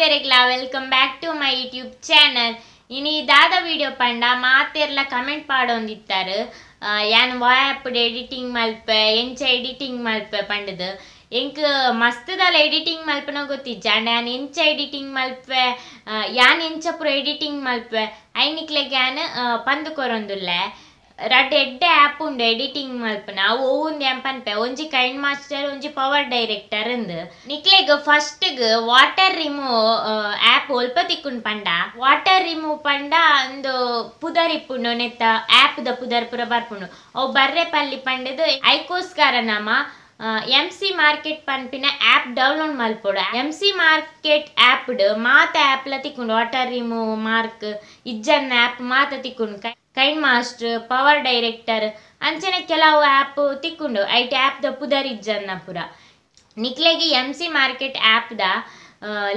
ತೆರೆಗ್ಲಾ welcome back to my YouTube channel. ಇನಿ ದಾದ video ಪಂಡ ಮಾತೆರ್ಲ ಕಮೆಂಟ್ ಪಾಡೊಂದಿತ್ತಾರೆ ಯಾನ್ ವಾಯಪ್ ಎಡಿಟಿಂಗ್ ಮಲ್ಪೆ ಎಂಚ ಎಡಿಟಿಂಗ್ ಮಲ್ಪೆ ಪಂಡದು ಎಂಕ್ ಮಸ್ತದಲ್ಲ ಎಡಿಟಿಂಗ್ ಮಲ್ಪನ ಗೊತ್ತಿಜ್ಜ ಅಂಡ್ ಯಾನ್ ಎಂಚ ಎಡಿಟಿಂಗ್ ಮಲ್ಪೆ ಯಾನ್ ಎಂಚ ಪುರ ಎಡಿಟಿಂಗ್ ಮಲ್ಪೆ ಐನಿಕ್ಲೆಗ್ ಯಾನ್ ಪಂದು ಕೊರೊಂದುಲ್ಲೆ ರಡ್ಡ್ ಎಡ್ಡೆ ಆ್ಯಪ್ ಉಂಡು ಎಡಿಟಿಂಗ್ ಮಲ್ಪನ ಅವು ಒವ್ವುಂದು ಎಂಪನ್ಪೆ ಒಂಜಿ ಕೈಂಡ್ ಮಾಸ್ಟರ್ ಒಂಜಿ ಪವರ್ ಡೈರೆಕ್ಟರ್ ಅಂದ್ ನಿಕ್ಲೆಗ್ ಫಸ್ಟ್ಗ್ ವಾಟರ್ ರಿಮೂವ್ ಆ್ಯಪ್ ಒಲ್ಪ ತಿಕ್ಕುಂಡು ಪಂಡ ವಾಟರ್ ರಿಮೂವ್ ಪಂಡ ಅಂದು ಪುದರ್ ಇಪ್ಪುಂಡು ನೆತ್ತ ಆ್ಯಪ್ ದ ಪುದರ್ ಪೂರ ಬರ್ಪುಂಡು ಅವು ಬರ್ರೆ ಪಲ್ಲಿ ಪಂಡದು ಐಕೋಸ್ಕರ ನಮ MC ಮಾರ್ಕೆಟ್ ಪನ್ಪಿನ ಆ್ಯಪ್ ಡೌನ್ಲೋಡ್ ಮಲ್ಪೊಡು MC ಮಾರ್ಕೆಟ್ ಆ್ಯಪ್ ಮಾತ ಆ್ಯಪ್ ಲ ತಿಕ್ಕುಂಡು ವಾಟರ್ ರಿಮೂವ್ ಮಾರ್ಕ್ ಇಜ್ಜನ್ನ ಆ್ಯಪ್ ಮಾತ ತಿಕ್ಕುಂಡು ಕೈಂಡ್ ಮಾಸ್ಟರ್ ಪವರ್ ಡೈರೆಕ್ಟರ್ ಅಂಚನೆ ಕೆಲವು ಆ್ಯಪ್ ತಿಕ್ಕುಂಡು ಐಟ್ ಆ್ಯಪ್ ದ ಪುದರ್ ಇಜ್ಜನ್ನ ಪುರ ನಿಕ್ಲೆಗೆ MC ಮಾರ್ಕೆಟ್ ಆ್ಯಪ್ ದ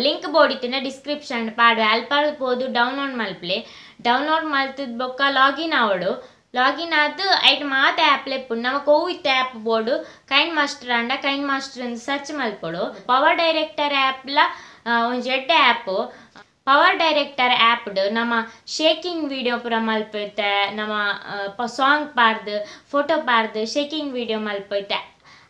ಲಿಂಕ್ ಬೋಡಿತ್ತಿನ ಡಿಸ್ಕ್ರಿಪ್ಷನ್ ಪಾಡು ಅಲ್ಪ ಪೋದು ಡೌನ್ಲೋಡ್ ಮಲ್ಪಲೆ ಡೌನ್ಲೋಡ್ ಮಲ್ತದ ಬೊಕ್ಕ ಲಾಗಿನ್ ಆವಡು ಲಾಗಿನ್ ಆದು ಐಟ್ ಮಾತ ಆ್ಯಪ್ ಲೆಪ್ಪುಂಡು ನಮಕ್ ಓವು ಇತ್ತ ಆ್ಯಪ್ ಬೋಡು ಕೈಂಡ್ ಮಾಸ್ಟರ್ ಅಂಡ ಕೈಂಡ್ ಮಾಸ್ಟರ್ ಅಂತ ಸರ್ಚ್ ಮಲ್ಪೊಡು ಪವರ್ ಡೈರೆಕ್ಟರ್ ಆ್ಯಪ್ ಲ ಒಂಜಿ ಎಡ್ಡೆ ಆ್ಯಪ್ ಪವರ್ ಡೈರೆಕ್ಟರ್ ಆ್ಯಪ್ ನಮ್ಮ ಶೇಕಿಂಗ್ ವಿಡಿಯೋ ಪೂರ ಮಲ್ಪೊಯ್ತೆ ನಮ್ಮ ಸಾಂಗ್ ಪಾಡ್ದು ಫೋಟೋ ಪಾಡ್ದು ಶೇಕಿಂಗ್ ವಿಡಿಯೋ ಮಲ್ಪೊಯ್ತೆ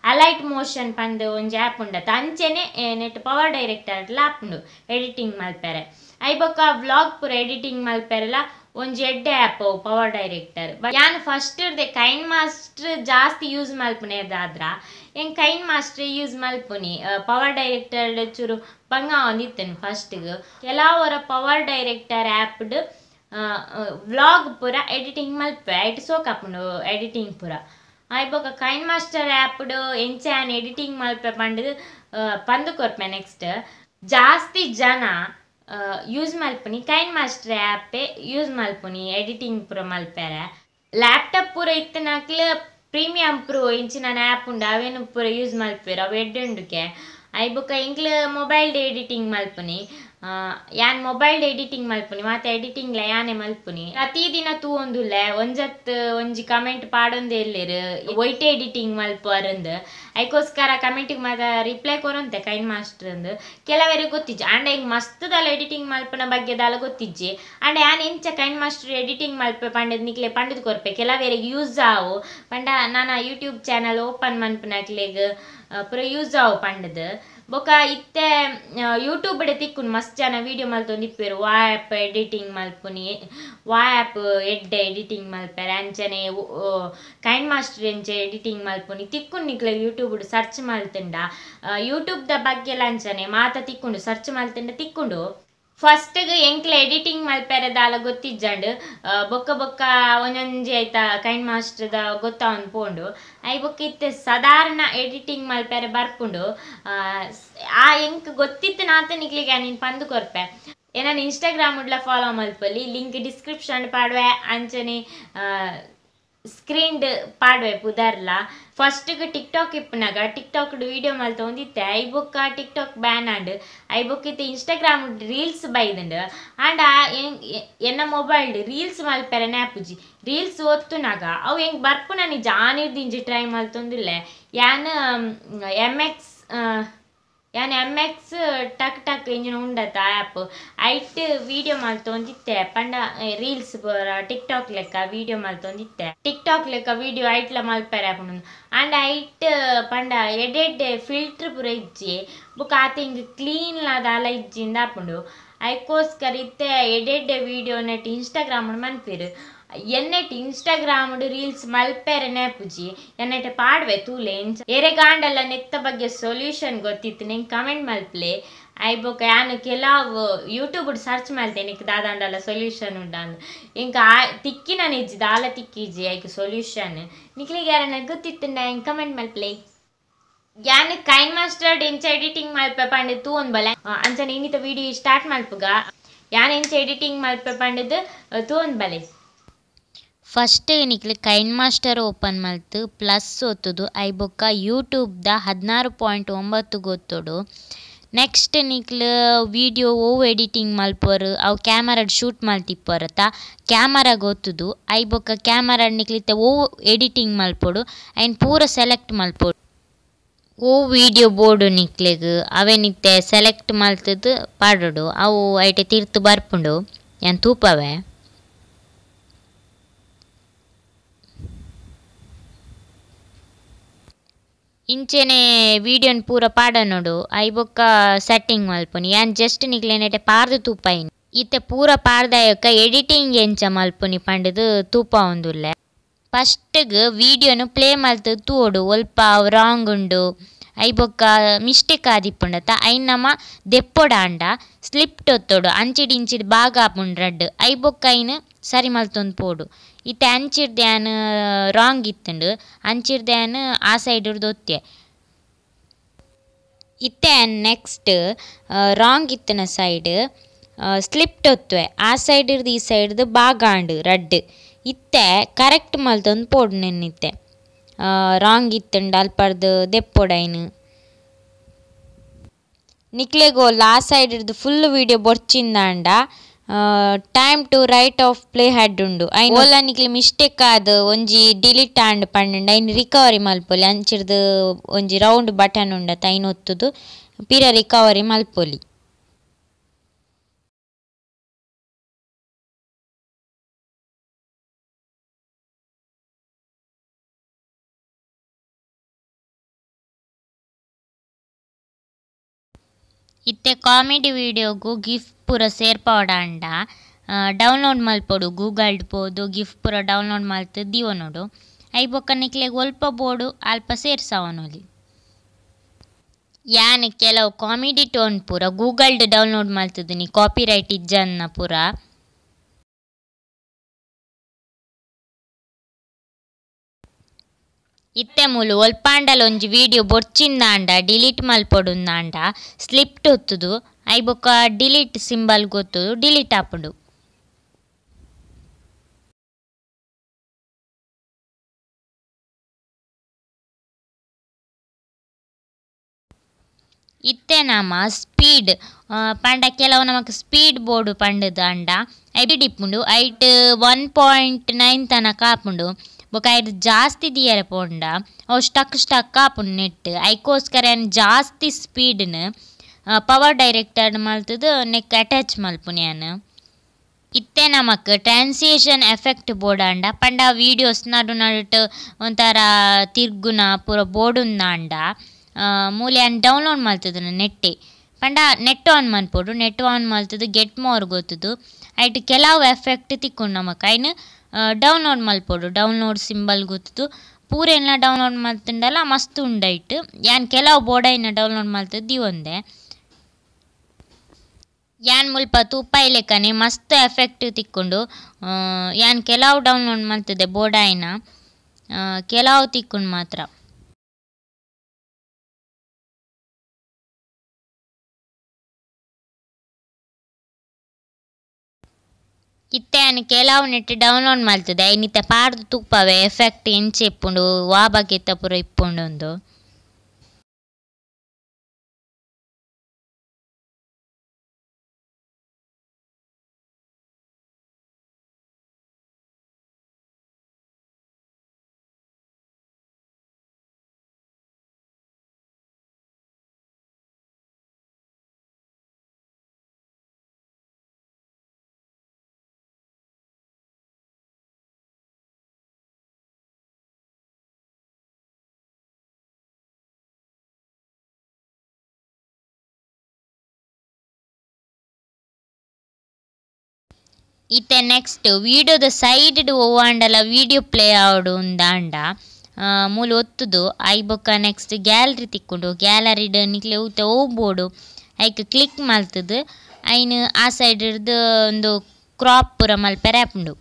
ಅಲೈಟ್ ಮೋಷನ್ ಪಂದ್ ಒಂಜಿ ಆ್ಯಪ್ ಉಂಡತ ಅಂಚೆನೆ ನೆಟ್ ಪವರ್ ಡೈರೆಕ್ಟರ್ ಆ್ಯಪ್ ಉಂಡು ಎಡಿಟಿಂಗ್ ಮಲ್ಪೆರೆ ಐಬೊಕ್ಕ ವ್ಲಾಗ್ ಪೂರ ಎಡಿಟಿಂಗ್ ಮಲ್ಪೆರೆಲ ಒಂಜಿ ಎಡ್ಡೆ ಆ್ಯಪ್ ಪವರ್ ಡೈರೆಕ್ಟರ್ ಯಾನ್ ಫಸ್ಟ್ ಕೈಂಡ್ ಮಾಸ್ಟರ್ ಜಾಸ್ತಿ ಯೂಸ್ ಮಲ್ಪುನೇದಾದ್ರ ಎಂಗ್ KineMaster use ಮಲ್ಪುನಿ power director ಚೂರು ಪಂಗ ಒಂದಿತ್ತೇನೆ ಫಸ್ಟ್ಗ್ ಕೆಲವರ ಪವರ್ ಡೈರೆಕ್ಟರ್ ಆ್ಯಪ್ಡ್ ವ್ಲಾಗ್ ಪೂರ ಎಡಿಟಿಂಗ್ ಮಲ್ಪೆ ಐಟ್ ಸೋಕಾಪುಂಡು ಎಡಿಟಿಂಗ್ ಪೂರ ಐಬೊಕ ಕೈಂಡ್ ಮಾಸ್ಟರ್ ಆ್ಯಪ್ಡ್ ಎಂಚ ಯಾನ್ ಎಡಿಟಿಂಗ್ ಮಲ್ಪೆ ಪಂಡ್ ಪಂದು ಕೊರ್ಪೆ ನೆಕ್ಸ್ಟ್ ಜಾಸ್ತಿ ಜನ ಯೂಸ್ ಮಲ್ಪುನಿ ಕೈಂಡ್ ಮಾಸ್ಟರ್ ಆ್ಯಪೇ ಯೂಸ್ ಮಲ್ಪುನಿ ಎಡಿಟಿಂಗ್ ಪೂರ ಮಲ್ಪೆರೆ ಲ್ಯಾಪ್ಟಾಪ್ ಪೂರ ಇತ್ತನಕ್ಲೆ ಪ್ರೀಮಿಯಂ ಪ್ರೋ ಇಂಚಿನ ಆ್ಯಪ್ ಉಂಡು ಅವೇನು ಪೂರ ಯೂಸ್ ಮಲ್ಪೆರು ಅವು ಎಡ್ಡುಂಡುಕೆ ಐಬೊಕ ಎಂಕ್ಲ ಮೊಬೈಲ್ ಎಡಿಟಿಂಗ್ ಮಲ್ಪುನಿ ಯಾನ್ ಮೊಬೈಲ್ ಎಡಿಟಿಂಗ್ ಮಲ್ಪುನಿ ಮಾತ ಎಡಿಟಿಂಗ್ಲ ಯಾನೆ ಮಲ್ಪುನಿ ಪ್ರತಿದಿನ ತೂವೊಂದುಲ್ಲೆ ಒಂಜಿ ಕಮೆಂಟ್ ಪಾಡೊಂದೆ ಎಲ್ಲೆರ್ ಒಯ್ಟ್ ಎಡಿಟಿಂಗ್ ಮಲ್ಪುವರಂದ್ ಐಕೋಸ್ಕರ ಕಮೆಂಟಿಗೆ ಮಾತ ರಿಪ್ಲೈ ಕೊರೊಂತೆ ಕೈಂಡ್ ಮಾಸ್ಟರ್ ಅಂದ್ ಕೆಲವರಿಗೆ ಗೊತ್ತಿಜ್ಜಿ ಅಂಡ್ ಈಗ ಮಸ್ತದಲ್ಲ ಎಡಿಟಿಂಗ್ ಮಲ್ಪನ ಬಗ್ಗೆದಲ್ಲ ಗೊತ್ತಿಜ್ಜಿ ಅಂಡ್ ಯಾನ್ ಎಂಚ ಕೈಂಡ್ ಮಾಸ್ಟರ್ ಎಡಿಟಿಂಗ್ ಮಲ್ಪೆ ಪಂಡದ್ ನಿಕ್ಲೆ ಪಂಡದ್ ಕೊರ್ಪೆ ಕೆಲವರಿಗೆ ಯೂಸ್ ಆವು ಪಂಡ ನಾನ ಯೂಟ್ಯೂಬ್ ಚಾನಲ್ ಓಪನ್ ಮನ್ಪುನಕ್ಲೆಗ್ ಪೂರ ಯೂಸ್ ಆವು ಪಂಡದ್ ಬೊಕ ಇತ್ತೆ ಯೂಟ್ಯೂಬ್ ತಿಕ್ಕುಂಡು ಮಸ್ತ್ ಜನ ವಿಡಿಯೋ ಮಲ್ತೊಂದಿಪ್ಪೆರು ವಾ ಆ್ಯಪ್ ಎಡಿಟಿಂಗ್ ಮಲ್ಪುನಿ ವಾ ಆ್ಯಪ್ ಎಡ್ಡೆ ಎಡಿಟಿಂಗ್ ಮಲ್ಪೆರೆ ಅಂಚನೆ ಕೈಂಡ್ ಮಾಸ್ಟರ್ ಎಂಚ ಎಡಿಟಿಂಗ್ ಮಲ್ಪುನಿ ತಿಕ್ಕುಂಡು ನಿಕ್ಲೆ ಯೂಟ್ಯೂಬ್ ಸರ್ಚ್ ಮಲ್ತುಂಡ ಯೂಟ್ಯೂಬ್ ದ ಬಗ್ಗೆ ಅಂಚನೆ ಮಾತ ತಿಕ್ಕುಂಡು ಸರ್ಚ್ ಮಲ್ತುಂಡ ತಿಕ್ಕುಂಡು ಫಸ್ಟ್ಗ್ ಎಂಕ್ಲೆ ಎಡಿಟಿಂಗ್ ಮಲ್ಪೆರೆದಾಲ ಗೊತ್ತಿಜ್ಜಂಡು ಬೊಕ್ಕ ಒಂಜೊಂಜಿ ಐತ ಕೈಂಡ್ ಮಾಸ್ಟರ್ದ ಗೊತ್ತಾವೊಂದು ಪೋಂಡು ಐ ಬೊಕ್ಕ ಇತ್ತೆ ಸಾಧಾರಣ ಎಡಿಟಿಂಗ್ ಮಲ್ಪೆರೆ ಬರ್ಪುಂಡು ಆ ಎಂಕ್ ಗೊತ್ತಿತ್ತು ನಾತ ನಿಕ್ಲಿಗೆ ನೀನು ಪಂದು ಕೊರ್ಪೆ ನಾನು ಇನ್ಸ್ಟಾಗ್ರಾಮ್ ಉಡ್ಲ ಫಾಲೋ ಮಲ್ಪೊಲಿ ಲಿಂಕ್ ಡಿಸ್ಕ್ರಿಪ್ಷನ್ ಪಾಡ್ವೆ ಅಂಚನೆ ಸ್ಕ್ರೀನ್ ಪಾಡ್ವೆ ಪುದರ್ಲ ಫಸ್ಟ್ಗ್ ಟಿಕ್ಟಾಕ್ ಇಪ್ಪನಾಗ ಟಿಕ್ಟಾಕ್ ವಿಡಿಯೋ ಮಲ್ತೊಂದಿತ್ತೆ ಐಬೊಕ್ಕ ಟಿಕ್ಟಾಕ್ ಬ್ಯಾನ್ ಆಂಡ್ ಐಬೊಕ್ಕ ಇತ್ತೆ ಇನ್ಸ್ಟಾಗ್ರಾಮ್ ರೀಲ್ಸ್ ಬೈದುಂಡು ಆಂಡ್ ಎನ್ನ ಮೊಬೈಲ್ ರೀಲ್ಸ್ ಮಲ್ಪೆರೆ ನ್ಯಾಪುಜಿ ರೀಲ್ಸ್ ಒತ್ತುನಾಗ ಅವು ಹೆಂಗೆ ಬರ್ಪುನ ನಿಜ ಆನಿರ್ದಿಂಜಿ ಟ್ರೈ ಮಲ್ತೊಂದುಲ್ಲೆ ಯಾನ್ MX ಟಕ್ ಟಕ್ ಇಂಜಿನ ಉಂಡತ ಆ್ಯಪ್ ಐಟ್ ವಿಡಿಯೋ ಮಲ್ತೊಂದಿತ್ತೆ ಪಂಡ ರೀಲ್ಸ್ ಟಿಕ್ಟಾಕ್ ಲೆಕ್ಕ ವಿಡಿಯೋ ಮಲ್ತೊಂದಿತ್ತೆ ಟಿಕ್ಟಾಕ್ ಲೆಕ್ಕ ವಿಡಿಯೋ ಐಟ್ಲ ಮಲ್ಪೆರೆ ಆಪುಂಡು ಆಂಡ್ ಐಟ್ ಪಂಡ ಎಡ್ಡೆ ಫಿಲ್ಟರ್ ಪೂರ ಇಜ್ಜಿ ಬೊಕ ಆತ ಹಿಂಗೆ ಕ್ಲೀನ್ ಲಾದಾಲ ಇಜ್ಜಿಂದ ಆಪುಂಡು ಐಕೋಸ್ಕರ ಇತ್ತೆ ಎಡ್ಡೆ ವಿಡಿಯೋ ನೆಟ್ ಇನ್ಸ್ಟಾಗ್ರಾಮ್ ಮನ್ಪೆರು ಎನ್ನೆಟ್ ಇನ್ಸ್ಟಾಗ್ರಾಮ್ ರೀಲ್ಸ್ ಮಲ್ಪೆರೆ ನೆಪುಜಿ ಎನ್ನೆಟ್ ಪಾಡ್ವೆ ತೂಲೆ ಎರೆಗಾಂಡಲ್ಲ ನೆತ್ತ ಬಗ್ಗೆ ಸೊಲ್ಯೂಷನ್ ಗೊತ್ತಿತ್ತು ನಿಂಗೆ ಕಮೆಂಟ್ ಮಲ್ಪಲೆ ಐಬೊಕ ಯಾನು ಕೆಲವು ಯೂಟ್ಯೂಬ್ ಸರ್ಚ್ ಮಲ್ತೆ ನಿಕ್ ದಾದಾಂಡಲ್ಲ ಸೊಲ್ಯೂಷನ್ ಉಂಡಂದು ಇಂಕ ತಿಕ್ಕಿನ ನಿಜ್ಜಿ ದಾಲ ತಿಕ್ಕಿಜ್ಜಿ ಐಕ್ ಸೊಲ್ಯೂಷನ್ ನಿಕ್ಲಿಗೆ ಯಾರನ್ನ ಗೊತ್ತಿತ್ತುಂಡ ಹಿಂಗೆ ಕಮೆಂಟ್ ಮಲ್ಪಲೆ ಯಾನ್ ಕೈಂಡ್ ಮಾಸ್ಟರ್ ಎಂಚ ಎಡಿಟಿಂಗ್ ಮಲ್ಪೆ ಪಂಡ ತೂವೊಂದು ಬಲೆ ಅಂಚನೆ ಇನ್ನಿತ ವಿಡಿಯೋ ಸ್ಟಾರ್ಟ್ ಮಲ್ಪುಗ ಯಾನ್ ಎಂಚ ಎಡಿಟಿಂಗ್ ಮಲ್ಪೆ ಪಂಡದ್ ತೂವೊಂದು ಬಲೆ ಫಸ್ಟ್ ನಿಕ್ಲೆ ಕೈಂಡ್ ಮಾಸ್ಟರ್ ಓಪನ್ ಮಲ್ತು ಪ್ಲಸ್ ಒತ್ತುದು ಐಬೊಕ್ಕ ಯೂಟ್ಯೂಬ್ದ 16.9 ಗೊತ್ತುಡು ನೆಕ್ಸ್ಟ್ ನಿಕ್ಲು ವಿಡಿಯೋ ಓವ್ ಎಡಿಟಿಂಗ್ ಮಲ್ಪೊರು ಅವು ಕ್ಯಾಮರಾಡ್ ಶೂಟ್ ಮಲ್ತಿಪ್ಪೊರತ ಕ್ಯಾಮರಾ ಗೊತ್ತುದು ಐಬೊಕ್ಕ ಕ್ಯಾಮರಾಡ್ ನಿಕ್ಲಿತ್ತೆ ಓವ್ ಎಡಿಟಿಂಗ್ ಮಲ್ಪೊಡು ಐನ್ ಪೂರ ಸೆಲೆಕ್ಟ್ ಮಲ್ಪೊಡು ಓ ವಿಡಿಯೋ ಬೋರ್ಡು ನಿಕ್ಲೆಗ್ ಅವೇ ನಿಕ್ತೆ ಸೆಲೆಕ್ಟ್ ಮಲ್ತದ್ದು ಪಾಡೋಡು ಅವು ಐಟೆ ತಿರ್ತು ಬರ್ಪುಂಡು ಯಾನ್ ತೂಪವೆ ಇಂಚೆನೆ ವಿಡಿಯೋನ್ ಪೂರ ಪಾಡನೋಡು ಐ ಬೊಕ್ಕ ಸೆಟ್ಟಿಂಗ್ ಮಲ್ಪುನಿ ಯಾನ್ ಜಸ್ಟ್ ನಿಕ್ಲೆನೆಟೆ ಪಾರ್ದು ತೂಪಾಯಿನಿ ಇತ್ತೆ ಪೂರ ಪಾರ್ದಾಯಕ ಎಡಿಟಿಂಗ್ ಎಂಚ ಮಲ್ಪುನಿ ಪಂಡದು ತೂಪ ಒಂದುಲ್ಲೆ ಫಸ್ಟ್ಗ್ ವಿಡಿಯೋನು ಪ್ಲೇ ಮಲ್ತು ತೂಡು ಒಲ್ಪ ರಾಂಗ್ ಉಂಡು ಐ ಬೊಕ್ಕ ಮಿಸ್ಟೇಕ್ ಆದಿಪ್ಪುಂಡತ ಐನ್ ನಮ ದೆಪ್ಪೊಡಾಂಡ ಸ್ಲಿಪ್ ಒತ್ತೋಡು ಅಂಚಿಡ್ ಇಂಚಿಡ್ ಭಾಗ ಆಪುಂಡು ರಡ್ಡ್ ಐ ಬೊಕ್ಕ ಐನ್ ಸರಿ ಮಲ್ತೊಂದು ಪೋಡು ಇತ್ತೆ ಅಂಚಿರ್ದ್ಯಾನ್ ರಾಂಗ್ ಇತ್ತುಂಡು ಅಂಚಿರ್ದ್ಯಾನ್ ಆ ಸೈಡ್ ಒತ್ತೆ ಇತ್ತೆ ನೆಕ್ಸ್ಟ್ ರಾಂಗ್ ಇತ್ತನ ಸೈಡ್ ಸ್ಲಿಪ್ ಒತ್ತುವೆ ಆ ಸೈಡ್ ಇರ್ದು ಈ ಸೈಡ್ದು ಭಾಗಾಂಡು ರಡ್ಡ್ ಇತ್ತೆ ಕರೆಕ್ಟ್ ಮಲ್ತೊಂದು ಪೋಡು ನೆನ್ನಿತ್ತೆ ರಾಂಗ್ ಇತ್ತುಂಡು ಅಲ್ಪರ್ದು ದೆಪ್ಪೊಡೈನು ನಿಕ್ಲೆಗೋಲ್ ಆ ಸೈಡ್ ಇರ್ದು ಫುಲ್ ವಿಡಿಯೋ ಬೊರ್ಚಿಂದಾಂಡ time to right of play head ಉಂಡು ಐನ್ ಓಲ ನಿಕ್ಲೆ ಮಿಸ್ಟೇಕ್ ಆದ್ ಒಂಜಿ ಡಿಲೀಟ್ ಆಂಡ್ ಪಂಡ ಐನ್ ರಿಕವರಿ ಮಲ್ಪೊಲಿ ಅಂಚಿರ್ದು ಒಂಜಿ ರೌಂಡ್ ಬಟನ್ ಉಂಡತ ಐನ್ ಒತ್ತುದು ಪಿರ ರಿಕವರಿ ಮಲ್ಪೊಲಿ ಇತ್ತೆ ಕಾಮಿಡಿ ವಿಡಿಯೋಗು ಗಿಫ್ಟ್ ಪೂರ ಸೇರ್ಪವಡಾಂಡ ಡೌನ್ಲೋಡ್ ಮಲ್ಪೊಡು ಗೂಗಲ್ಡ್ ಪೋದು ಗಿಫ್ಟ್ ಪೂರ ಡೌನ್ಲೋಡ್ ಮಲ್ತು ದಿವನೋಡು ಐ ಬೊಕ್ಕ ನಿಕ್ಲೆಗ್ ಒಲ್ಪ ಬೋಡು ಅಲ್ಪ ಸೇರ್ಸವನೊಲಿ ಯಾನ್ ಕೆಲವು ಕಾಮಿಡಿ ಟೋನ್ ಪೂರ ಗೂಗಲ್ಡ್ ಡೌನ್ಲೋಡ್ ಮಲ್ತುದು ಕಾಪಿ ರೈಟ್ ಇಜ್ಜನ್ನ ಪೂರ ಇತ್ತೆ ಮೂಲು ಒಲ್ಪಾಂಡಲ ಒಂಜಿ ವಿಡಿಯೋ ಬೊರ್ಚಿಂದಾಂಡ ಡಿಲೀಟ್ ಮಲ್ಪೊಡುಂದಾಂಡ ಸ್ಲಿಪ್ ಒತ್ತುದು ಐ ಬೊಕ್ಕ ಡಿಲೀಟ್ ಸಿಂಬಲ್ ಗೊತ್ತುದು ಡಿಲೀಟ್ ಆಪುಂಡು ಇತ್ತೆ ನಮ ಸ್ಪೀಡ್ ಪಂಡ ಕೆಲವು ನಮಕ್ ಸ್ಪೀಡ್ ಬೋರ್ಡು ಪಂಡದಾಂಡ ಐಬಿಡ್ ಇಪ್ಪುಂಡು ಐಟ್ 1.9 ತನಕ ಆಪುಂಡು ಬೊಕ ಐದು ಜಾಸ್ತಿ ದಿಯರೆ ಪೋಂಡ ಅವು ಸ್ಟಕ್ ಆಪುಂಡು ನೆಟ್ ಐಕೋಸ್ಕರ ಜಾಸ್ತಿ ಸ್ಪೀಡ್ನ ಪವರ್ ಡೈರೆಕ್ಟರ್ ಮಲ್ತದು ನೆಕ್ ಅಟ್ಯಾಚ್ ಮಲ್ಪುನ್ಯಾನ್ ಇತ್ತೆ ನಮಕ್ ಟ್ರಾನ್ಸಿಷನ್ ಎಫೆಕ್ಟ್ ಬೋರ್ಡಾಂಡ ಪಂಡ ವೀಡಿಯೋಸ್ ನಡು ನಡುಟ್ ಒಂಥರ ತಿರ್ಗುನ ಪೂರ ಬೋರ್ಡುಂದಾಂಡ ಮೂಲೆ ಡೌನ್ಲೋಡ್ ಮಲ್ತದು ನೆಟ್ಟೆ ಪಂಡ ನೆಟ್ ಆನ್ ಮನ್ಪೊಡು ನೆಟ್ ಆನ್ ಮಲ್ತದು ಗೆಟ್ ಮೋರ್ ಗೊತ್ತದು ಐಟ್ ಕೆಲವು ಎಫೆಕ್ಟ್ ತಿಕ್ಕೊಂಡು ನಮಕ್ ಐನ್ ಡೌನ್ಲೋಡ್ ಮಲ್ಪೊಡು ಡೌನ್ಲೋಡ್ ಸಿಂಬಲ್ ಗೊತ್ತದು ಪೂರೆಲ್ಲ ಡೌನ್ಲೋಡ್ ಮಲ್ತುಂಡಲ್ಲ ಮಸ್ತ್ ಉಂಡೈಟ್ ಯಾನ್ ಕೆಲವು ಬೋರ್ಡೈನ ಡೌನ್ಲೋಡ್ ಮಲ್ತದ್ದು ದಿವೊಂದೆ ಯಾನ್ ಮುಲ್ಪ ತೂಪಾಯಿ ಲೆಕ್ಕನೆ ಮಸ್ತ್ ಎಫೆಕ್ಟ್ ತಿಕ್ಕೊಂಡು ಯಾನ್ ಕೆಲವು ಡೌನ್ಲೋಡ್ ಮಲ್ತದೆ ಬೋರ್ಡಾಯಿನ ಕೆಲವು ತಿಕ್ಕೊಂಡು ಮಾತ್ರ ಇತ್ತೆ ಅನ್ ಕೆಲವು ನೆಟ್ ಡೌನ್ಲೋಡ್ ಮಲ್ತದೆ ಐನಿತ್ತೆ ಪಾಡ್ದು ತುಪ್ಪವೆ ಎಫೆಕ್ಟ್ ಎಂಚ ಇಪ್ಪುಂಡು ವಾಬಗೆತ್ತ ಪೂರ ಇಪ್ಪುಂಡು ಒಂದು ಇತ್ತೆ ನೆಕ್ಸ್ಟ್ ವಿಡಿಯೋದ ಸೈಡ್ ಓವಾಂಡಲ ವಿಡಿಯೋ ಪ್ಲೇ ಆವಡು ಉಂದಾಂಡ ಮೂಲು ಒತ್ತುದು ಐ ಬೊಕ್ಕ ನೆಕ್ಸ್ಟ್ ಗ್ಯಾಲರಿ ತಿಕ್ಕೊಂಡು ಗ್ಯಾಲರಿಡ್ ನಿಕ್ಲೆ ಊತ ಹೋಗ್ಬೋಡು ಐಕ್ ಕ್ಲಿಕ್ ಮಲ್ತದು ಐನ್ ಆ ಸೈಡ್ ಇರ್ದು ಒಂದು ಕ್ರಾಪ್ ಪೂರ ಮಲ್ಪೆರೆ ಆಪುಂಡು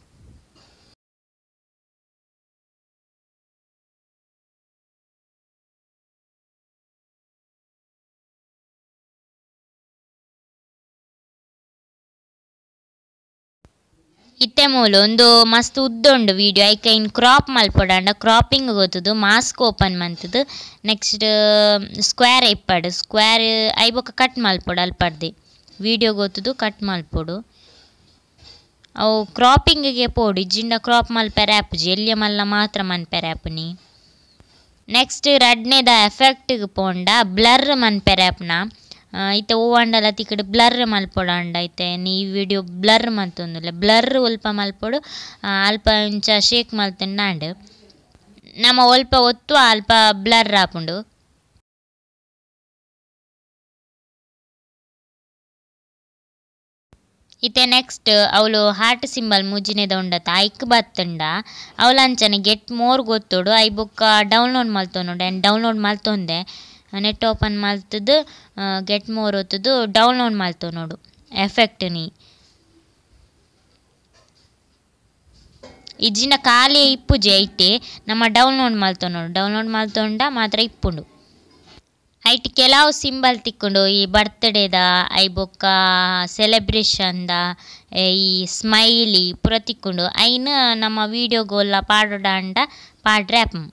ಇತ್ತೆ ಮೂಲು ಒಂದು ಮಸ್ತ್ ಉದ್ದುಂಡು ವಿಡಿಯೋ ಐಕ ಇನ್ ಕ್ರಾಪ್ ಮಲ್ಪೊಡಾಂಡ ಕ್ರಾಪಿಂಗ್ ಗೊತ್ತದು ಮಾಸ್ಕ್ ಓಪನ್ ಮಂತದು ನೆಕ್ಸ್ಟ್ ಸ್ಕ್ವೇರ್ ಇಪ್ಪಡು ಸ್ಕ್ವೇರ್ ಐ ಬೊಕ್ಕ ಕಟ್ ಮಲ್ಪೊಡು ಅಲ್ಪಡ್ದೆ ವಿಡಿಯೋ ಗೊತ್ತದು ಕಟ್ ಮಲ್ಪೊಡು ಅವು ಕ್ರಾಪಿಂಗ್ಗೆ ಪೋಡು ಇಜ್ಜಿಂಡ ಕ್ರಾಪ್ ಮಲ್ಪೆರೆ ಆಪುಜಿ ಎಲ್ಲಿಯ ಮಲ್ಲ ಮಾತ್ರ ಮನ್ಪೆರೆ ಆಪುನಿ ನೆಕ್ಸ್ಟ್ ರಡ್ನೇದ ಎಫೆಕ್ಟ್ಗೆ ಪೋಂಡ ಬ್ಲರ್ ಮನ್ಪೆರೆಪ್ನ ಇತ್ತೆ ಓವಂಡಲ ತಿಕ್ಕಡು ಬ್ಲರ್ ಮಲ್ಪೊಡಂಡ ಐತೆ ಈ ವಿಡಿಯೋ ಬ್ಲರ್ ಮಲ್ತೊಂದುಲ್ಲೆ ಬ್ಲರ್ ಒಲ್ಪ ಮಲ್ಪೊಡು ಅಲ್ಪ ಇಂಚ ಶೇಕ್ ಮಲ್ತುಂಡಾಂಡ್ ನಮ್ಮ ಒಲ್ಪ ಒತ್ತು ಅಲ್ಪ ಬ್ಲರ್ ಆಪುಂಡು. ಇತ್ತೆ ನೆಕ್ಸ್ಟ್ ಅವಳು ಹಾರ್ಟ್ ಸಿಂಬಲ್ ಮುಜಿನೆದ ಉಂಡತ ಐಕ್ ಬತ್ತಂಡ ಅವಳಂಚನೆ ಗೆಟ್ ಮೋರ್ ಗೊತ್ತೋಡು ಐ ಬೊಕ್ಕ ಡೌನ್ಲೋಡ್ ಮಲ್ತೊಂಡು ಡೌನ್ಲೋಡ್ ಮಲ್ತೊಂದೆ ನೆಟ್ ಓಪನ್ ಮಲ್ತದು ಗೆಟ್ ಮೋರ್ ಒತ್ತದು ಡೌನ್ಲೋಡ್ ಮಲ್ತೊನೋಡು ಎಫೆಕ್ಟ್ ನೀ ಇಜ್ಜಿನ ಖಾಲಿ ಇಪ್ಪುಜಿ ಐಟೆ ನಮ್ಮ ಡೌನ್ಲೋಡ್ ಮಲ್ತೊನೋಡು ಡೌನ್ಲೋಡ್ ಮಲ್ತೊಂಡ ಮಾತ್ರ ಇಪ್ಪುಂಡು. ಐಟ್ ಕೆಲವು ಸಿಂಬಲ್ ತಿಕ್ಕೊಂಡು ಈ ಬರ್ತ್ಡೇದ ಐ ಬೊಕ್ಕ ಸೆಲೆಬ್ರೇಷನ್ದ ಈ ಸ್ಮೈಲಿ ಪೂರ ತಿಕ್ಕೊಂಡು ಐನ್ ನಮ್ಮ ವೀಡಿಯೋಗೋಲ್ಲ ಪಾಡೋಡಾಂಡ ಪಾಡ್ರೆ ಆಪುಂ.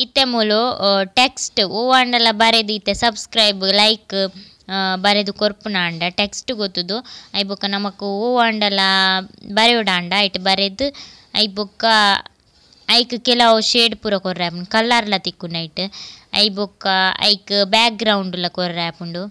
ಇತ್ತೆ ಮೂಲು ಟೆಕ್ಸ್ಟ್ ಓವಾಂಡಲ ಬರೆದು ಇತ್ತೆ ಸಬ್ಸ್ಕ್ರೈಬ್ ಲೈಕ್ ಬರೆದು ಕೊರ್ಪುನಾಂಡ ಟೆಕ್ಸ್ಟ್ ಗೊತ್ತುದು ಐ ಬೊಕ್ಕ ನಮಕ್ ಓವಾಂಡಲ ಬರೆಯೋಡಾಂಡ ಐಟ್ ಬರೆದು ಐ ಬೊಕ್ಕ ಐಕ್ ಕೆಲವು ಶೇಡ್ ಪೂರ ಕೊರ್ರಾಪುಂಡು ಕಲರ್ಲ ತಿಕ್ಕುಂಡು ಐಟ್ ಐ ಬೊಕ್ಕ ಐಕ್ ಬ್ಯಾಕ್ ಗ್ರೌಂಡ್ಲ ಕೊರ್ರಾಪುಂಡು.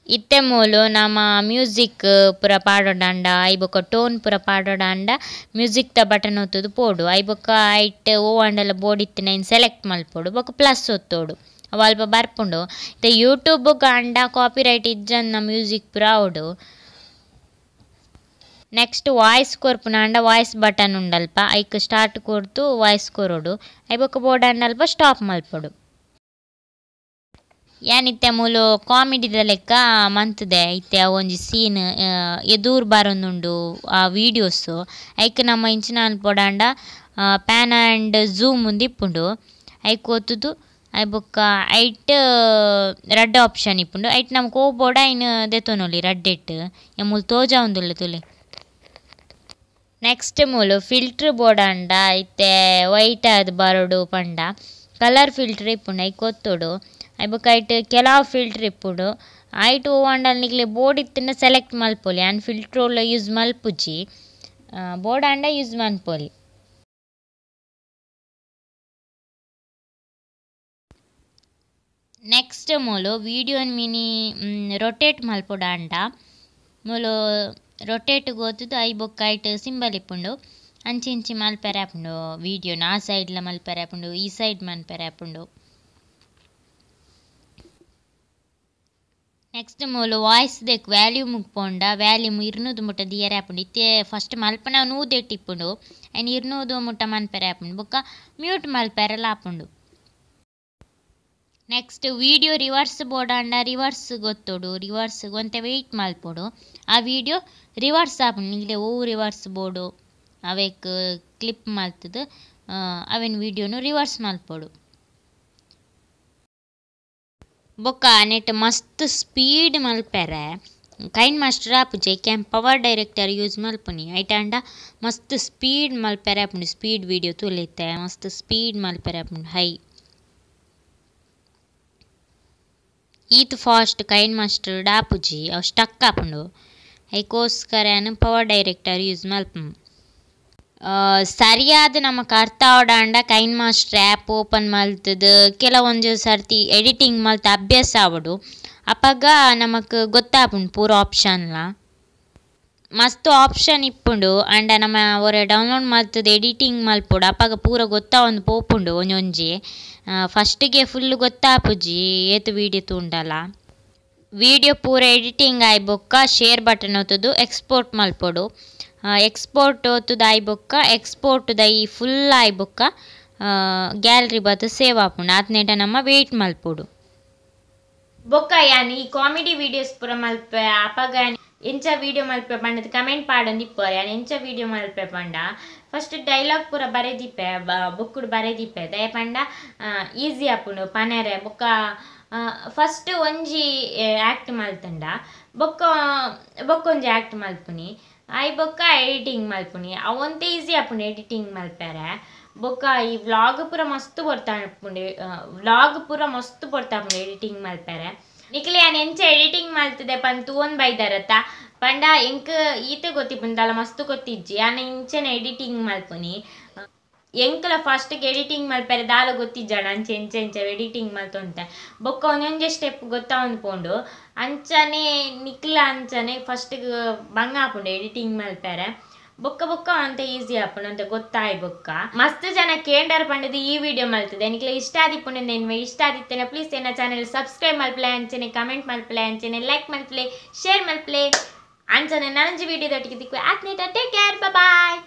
ಇತ್ತೆ ಮೂಲು ನಮ್ಮ ಮ್ಯೂಸಿಕ್ ಪೂರ ಪಾಡೋಡಾಂಡ ಐ ಬೊಕ್ಕ ಟೋನ್ ಪೂರ ಪಾಡೋಡಾಂಡ ಮ್ಯೂಸಿಕ್ ದ ಬಟನ್ ಒತ್ತುದು ಪೋಡು ಐ ಬೊಕ್ಕ ಐಟ್ ಓವಾಂಡಲ ಬೋರ್ಡ್ ಇತ್ತಿನ ಇನ್ ಸೆಲೆಕ್ಟ್ ಮಲ್ಪೊಡು ಬೊಕ್ಕ ಪ್ಲಸ್ ಒತ್ತೋಡು ಅವು ಅಲ್ಪ ಬರ್ಪುಂಡು. ಇತ್ತೆ ಯೂಟ್ಯೂಬ್ ಅಂಡ ಕಾಪಿರೈಟ್ ಇಜ್ಜಂದ ಮ್ಯೂಸಿಕ್ ಪೂರ ಆವೊಡು. ನೆಕ್ಸ್ಟ್ ವಾಯ್ಸ್ ಕೊರ್ಪುನಾಂಡ ವಾಯ್ಸ್ ಬಟನ್ ಉಂಡಲ್ಪ ಐಕ್ ಸ್ಟಾರ್ಟ್ ಕೊರ್ತು ವಾಯ್ಸ್ ಕೊರೋಡು ಐ ಬೊಕ್ಕ ಬೋರ್ಡ್ ಅಲ್ಪ ಸ್ಟಾಪ್ ಮಲ್ಪೊಡು. ಏನಿತ್ತೆ ಮೂಲು ಕಾಮಿಡಿದ ಲೆಕ್ಕ ಮಂತದೆ ಇತ್ತೆ ಒಂಜಿ ಸೀನ್ ಎದೂರು ಬರೊಂದುಂಡು ಆ ವೀಡಿಯೋಸ್ ಐಕ್ ನಮ್ಮ ಇಂಚಿನ ಅನ್ಪೊಡಾಂಡ ಪ್ಯಾನ್ ಆ್ಯಂಡ್ ಝೂಮ್ ಮುಂದಿಪ್ಪುಂಡು ಐಕ್ ಒತ್ತುದು ಐ ಬೊಕ್ಕ ಐಟ್ ರಡ್ಡ್ ಆಪ್ಷನ್ ಇಪ್ಪುಂಡು ಐಟ್ ನಮ್ಗೆ ಹೋಗ್ಬೋಡ ಐನ್ ದೆತೊನೊಲಿ ರಡ್ಡೆಟ್ ಮೂಲು ತೋಜಾ ಉಂದುಲ್ಲೆ ತುಲೆ. ನೆಕ್ಸ್ಟ್ ಮೂಲು ಫಿಲ್ಟ್ರ್ ಬೋಡಾಂಡ ಇತ್ತೆ ವೈಟ್ ಆದ್ ಬರೋಡು ಪಂಡ ಕಲರ್ ಫಿಲ್ಟ್ರ್ ಇಪ್ಪುಂಡು ಐಕ್ ಒತ್ತೋಡು ಐ ಬೊಕ್ಕ ಐಟ್ ಕೆಲವು ಫಿಲ್ಟ್ರ್ ಇಪ್ಪುಡು ಐಟ್ ಓವಾಂಡಲ ನಿಕ್ಲೆ ಬೋರ್ಡ್ ಇತ್ತಿನ ಸೆಲೆಕ್ಟ್ ಮಲ್ಪೊಲಿ ಆ್ಯಂಡ್ ಫಿಲ್ಟ್ರೋಲ ಯೂಸ್ ಮಲ್ಪುಜಿ ಬೋರ್ಡ್ ಆಂಡ ಯೂಸ್ ಮನ್ಪೊಲಿ. ನೆಕ್ಸ್ಟ್ ಮೂಲು ವೀಡಿಯೋನ್ ಮಿನಿ ರೊಟೇಟ್ ಮಲ್ಪೊಡಾಂಡ ಮೂಲು ರೊಟೇಟ್ ಗೋತುದು ಐ ಬೊಕ್ಕ ಐಟ್ ಸಿಂಬಲ್ ಇಪ್ಪುಂಡು ಅಂಚಿ ಇಂಚಿ ಮಲ್ಪೆರೆ ಆಪುಂಡು ವೀಡಿಯೋನ ಆ ಸೈಡ್ಲ ಮಲ್ಪೆರೆ ಆಪುಂಡು ಈ ಸೈಡ್ ಮಲ್ಪೆರೆ ಆಪುಂಡು. ನೆಕ್ಸ್ಟ್ ಮೂಲು ವಾಯ್ಸ್ ದೇಕ್ ವ್ಯಾಲ್ಯೂಮ್ ಪೋಂಡ ವ್ಯಾಲ್ಯೂಮ್ 200 ಮುಟ್ಟ ದಿಯರೆ ಆಪುಂಡು ಇತ್ತೆ ಫಸ್ಟ್ ಮಲ್ಪನ 100 ಇಪ್ಪುಂಡು ಆ್ಯಂಡ್ 200 ಮುಟ್ಟ ಮನ್ಪೆರೆ ಆಪುಂಡು ಬೊಕ್ಕ ಮ್ಯೂಟ್ ಮಲ್ಪೆರೆಲ ಆಪುಂಡು. ನೆಕ್ಸ್ಟ್ ವಿಡಿಯೋ ರಿವರ್ಸ್ ಬೋಡಾಂಡ ರಿವರ್ಸ್ ಗೊತ್ತೋಡು ರಿವರ್ಸ್ ಗೊಂತೆ ವೆಯ್ಟ್ ಮಲ್ಪೊಡು ಆ ವಿಡಿಯೋ ರಿವರ್ಸ್ ಆಪುಂಡು ನಿಕ್ಲೆ ಓ ರಿವರ್ಸ್ ಬೋಡು ಅವೇಕ್ ಕ್ಲಿಪ್ ಮಲ್ತದು ಅವೆನ್ ವಿಡಿಯೋನು ರಿವರ್ಸ್ ಮಲ್ಪೊಡು ಬೊಕ್ಕ ನೆಟ್ ಮಸ್ತ್ ಸ್ಪೀಡ್ ಮಲ್ಪೆರೆ ಕೈನ್ ಮಾಸ್ಟರ್ ಆಪುಜಿ ಐಕ್ಯಾನ್ ಪವರ್ ಡೈರೆಕ್ಟರ್ ಯೂಸ್ ಮಲ್ಪುನಿ ಐಟಾಂಡ ಮಸ್ತ್ ಸ್ಪೀಡ್ ಮಲ್ಪೆರೆ ಆಪುಂಡು ಸ್ಪೀಡ್ ವಿಡಿಯೋ ತೂಲೆತ್ತೆ ಮಸ್ತ್ ಸ್ಪೀಡ್ ಮಲ್ಪೆರೆ ಆಪುಂಡು ಹೈ ಈತ್ ಫಾಸ್ಟ್ ಕೈನ್ ಮಾಸ್ಟರ್ ಆಪುಜಿ ಅವು ಸ್ಟಕ್ ಆಪುಂಡು ಐಕೋಸ್ಕರ ಪವರ್ ಡೈರೆಕ್ಟರ್ ಯೂಸ್ ಮಲ್ಪು ಸರಿಯಾದ ನಮಕ್ ಅರ್ಥ ಆವಡಾಂಡ ಕೈನ್ ಮಾಸ್ಟರ್ ಆ್ಯಪ್ ಓಪನ್ ಮಲ್ತದು ಕೆಲವೊಂದು ಸರ್ತಿ ಎಡಿಟಿಂಗ್ ಮಲ್ತ ಅಭ್ಯಾಸ ಆವಡು ಅಪಗ ನಮಕ್ ಗೊತ್ತಾಪುಂಡು ಪೂರ ಆಪ್ಷನ್ಲ ಮಸ್ತ್ ಆಪ್ಷನ್ ಇಪ್ಪುಂಡು ಅಂಡ ನಮ್ಮ ಒರೆ ಡೌನ್ಲೋಡ್ ಮಲ್ತದು ಎಡಿಟಿಂಗ್ ಮಲ್ಪೊಡು ಅಪಗ ಪೂರ ಗೊತ್ತಾವೊಂದು ಪೋಪುಂಡು ಒಂಜೊಂಜಿ ಫಸ್ಟಿಗೆ ಫುಲ್ ಗೊತ್ತಾಪುಜಿ ಏತು ವಿಡಿಯೋ ತೂಂಡಲ ವಿಡಿಯೋ ಪೂರ ಎಡಿಟಿಂಗ್ ಆಯ್ಬೊಕ್ಕ ಶೇರ್ ಬಟನ್ ಒತ್ತುದು ಎಕ್ಸ್ಪೋರ್ಟ್ ಮಲ್ಪೊಡು ಎಕ್ಸ್ಪೋರ್ಟ್ ಒತ್ತುದು ಆಯ್ಬೊಕ್ಕ ಎಕ್ಸ್ಪೋರ್ಟ್ ದೈ ಫುಲ್ ಆಯ್ಬೊಕ್ಕ ಗ್ಯಾಲರಿ ಬತ್ ಸೇವ್ ಆಪುಂಡು ಆತ್ನೇಟ ನಮ್ಮ ವೇಟ್ ಮಲ್ಪೊಡು ಬೊಕ್ಕ ಯಾನ್ ಈ ಕಾಮಿಡಿ ವಿಡಿಯೋಸ್ ಪೂರ ಮಲ್ಪೆ ಅಪಗ ಎಂಚ ವಿಡಿಯೋ ಮಲ್ಪೆ ಪಂಡದ ಕಮೆಂಟ್ ಪಾಡೊಂದು ಇಪ್ಪರ್ ಯಾನ್ ಎಂಚ ವಿಡಿಯೋ ಮಲ್ಪೆ ಪಂಡ ಫಸ್ಟ್ ಡೈಲಾಗ್ ಪೂರ ಬರೆದಿಪ್ಪೆ ಬೊಕ್ಕುಡು ಬರೆದಿಪ್ಪೆ ದಯ ಪಂಡ ಈಸಿ ಆಪುಂಡು ಪನೆರೆ ಬೊಕ್ಕ ಫಸ್ಟ್ ಒಂಜಿ ಆ್ಯಕ್ಟ್ ಮಲ್ತಂಡ ಬೊಕ್ಕೊಂಜಿ ಆ್ಯಕ್ಟ್ ಮಲ್ಪುನಿ ಐ ಬೊಕ್ಕ ಎಡಿಟಿಂಗ್ ಮಲ್ಪುನಿ ಅವಂತೆ ಈಸಿ ಆಪುಂಡು ಎಡಿಟಿಂಗ್ ಮಲ್ಪೆರೆ ಬೊಕ್ಕ ಈ ವ್ಲಾಗ್ ಪೂರ ಮಸ್ತ್ ಬರ್ತಾಪುಂಡು ಎಡಿಟಿಂಗ್ ಮಲ್ಪೆರೆ ನಿಕ್ಲೆ ಯಾನ್ ಎಂಚ ಎಡಿಟಿಂಗ್ ಮಲ್ತದೆ ಪಂದ್ ತೂವೊಂದು ಬೈದಾರತ್ತ ಪಂಡ ಎಂಕ್ ಈತ ಗೊತ್ತಿಪ್ಪುಂಡಲ ಮಸ್ತ್ ಗೊತ್ತಿಜ್ಜಿ ಯಾನ್ ಇಂಚೆನ ಎಡಿಟಿಂಗ್ ಮಲ್ಪುನಿ ಎಂಕಲ ಫಸ್ಟ್ಗೆ ಎಡಿಟಿಂಗ್ ಮಲ್ಪೆರೆ ದಾಲ ಗೊತ್ತಿಜ್ಜಾಣ ಅಂಚೆ ಎಂಚ ಎಡಿಟಿಂಗ್ ಮಲ್ತೊಂತೆ ಬೊಕ್ಕ ಒಂದೊಂಜೆ ಸ್ಟೆಪ್ ಗೊತ್ತಾವೊಂದು ಪೋಂಡು ಅಂಚನೆ ನಿಕ್ಲ ಅಂಚನೆ ಫಸ್ಟ್ಗೆ ಬಂಗ ಆಪುಂಡು ಎಡಿಟಿಂಗ್ ಮಲ್ಪೆರೆ ಬೊಕ್ಕ ಅಂತ ಈಸಿ ಆಪುಂಡು ಅಂತ ಗೊತ್ತಾಯ್ ಬೊಕ್ಕ ಮಸ್ತ್ ಜನ ಕೇಂಡರ್ ಪಂಡದು ಈ ವಿಡಿಯೋ ಮಲ್ತದೆ ನಿಕ್ಲೆ ಇಷ್ಟ ಆದಿಪ್ಪುಂಡು ನೆನ್ವೆ ಇಷ್ಟ ಆದಿತ್ತೇನೆ ಪ್ಲೀಸ್ ಎನ್ನ ಚಾನೆಲ್ ಸಬ್ಸ್ಕ್ರೈಬ್ ಮಲ್ಪಲೆ ಅಂಚನೆ ಕಮೆಂಟ್ ಮಲ್ಪಲೆ ಅಂಚನೆ ಲೈಕ್ ಮಲ್ಪಲೆ ಶೇರ್ ಮಲ್ಪಲೆ ಅಂಚನೆ ನನಂಜಿ ವಿಡಿಯೋದೊಟ್ಟಿಗೆ ದಿಕ್ಕು ಆತ್ನೇಟ ಟೇಕ್ ಕೇರ್ ಬಾಯ್